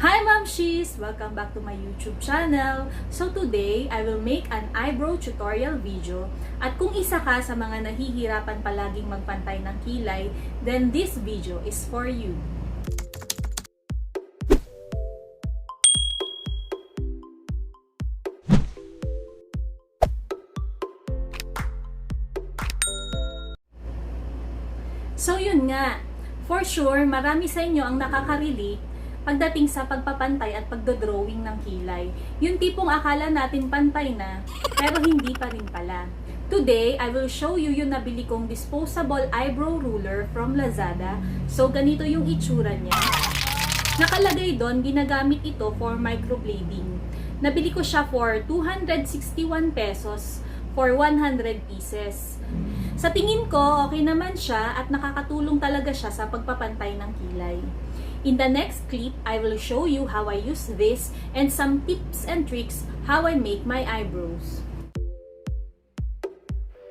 Hi Mamshis! Welcome back to my YouTube channel. So today, I will make an eyebrow tutorial video. At kung isa ka sa mga nahihirapan palaging magpantay ng kilay, then this video is for you. So yun nga, for sure, marami sa inyo ang nakaka-relate pagdating sa pagpapantay at pagdodrawing ng kilay. Yung tipong akala natin pantay na, pero hindi pa rin pala. Today, I will show you yung nabili kong disposable eyebrow ruler from Lazada. So, ganito yung itsura niya. Nakalagay doon, ginagamit ito for microblading. Nabili ko siya for 261 pesos for 100 pieces. Sa tingin ko, okay naman siya at nakakatulong talaga siya sa pagpapantay ng kilay. In the next clip, I will show you how I use this and some tips and tricks how I make my eyebrows.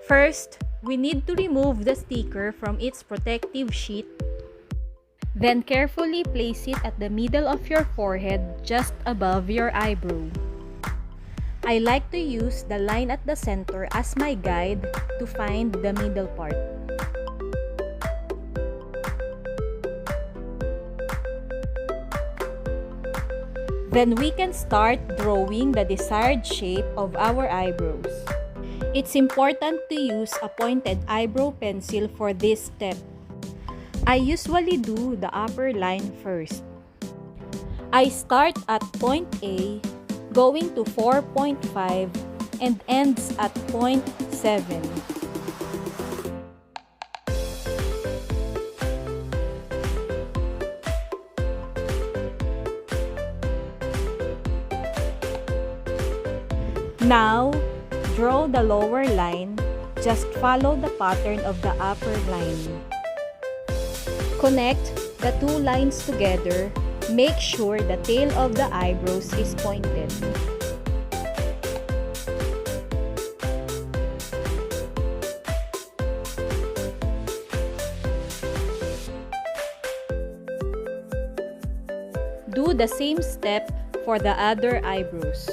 First, we need to remove the sticker from its protective sheet. Then carefully place it at the middle of your forehead just above your eyebrow. I like to use the line at the center as my guide to find the middle part. Then we can start drawing the desired shape of our eyebrows. It's important to use a pointed eyebrow pencil for this step. I usually do the upper line first. I start at point A, going to 4.5 and ends at point 7. Now, draw the lower line. Just follow the pattern of the upper line. Connect the two lines together. Make sure the tail of the eyebrows is pointed. Do the same step for the other eyebrows.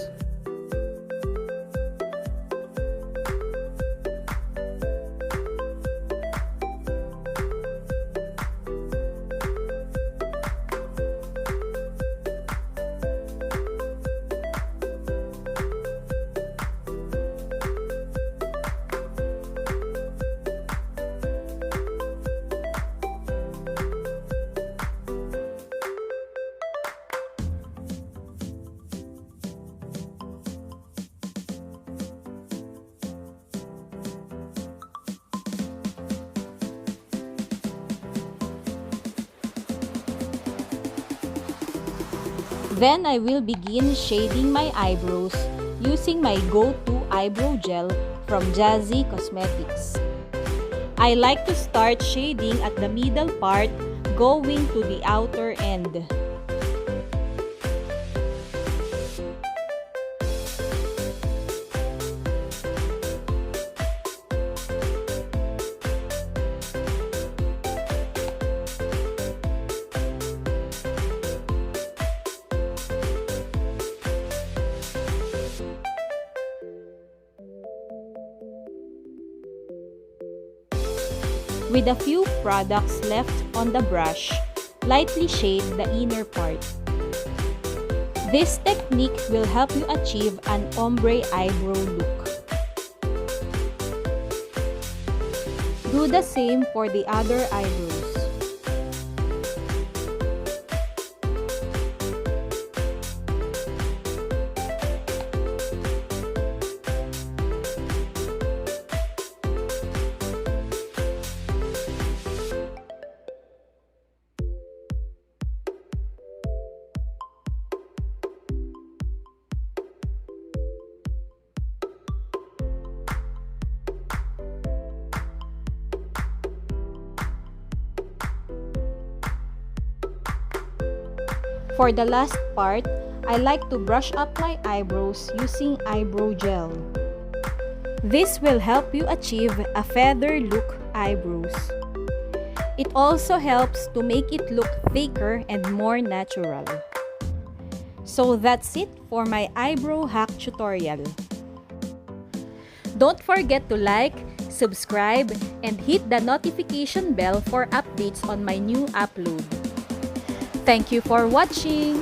Then I will begin shading my eyebrows using my go-to eyebrow gel from Jazzy Cosmetics. I like to start shading at the middle part going to the outer end. With a few products left on the brush, lightly shade the inner part. This technique will help you achieve an ombre eyebrow look. Do the same for the other eyebrows. For the last part, I like to brush up my eyebrows using eyebrow gel. This will help you achieve a feather look eyebrows. It also helps to make it look thicker and more natural. So that's it for my eyebrow hack tutorial. Don't forget to like, subscribe, and hit the notification bell for updates on my new upload. Thank you for watching!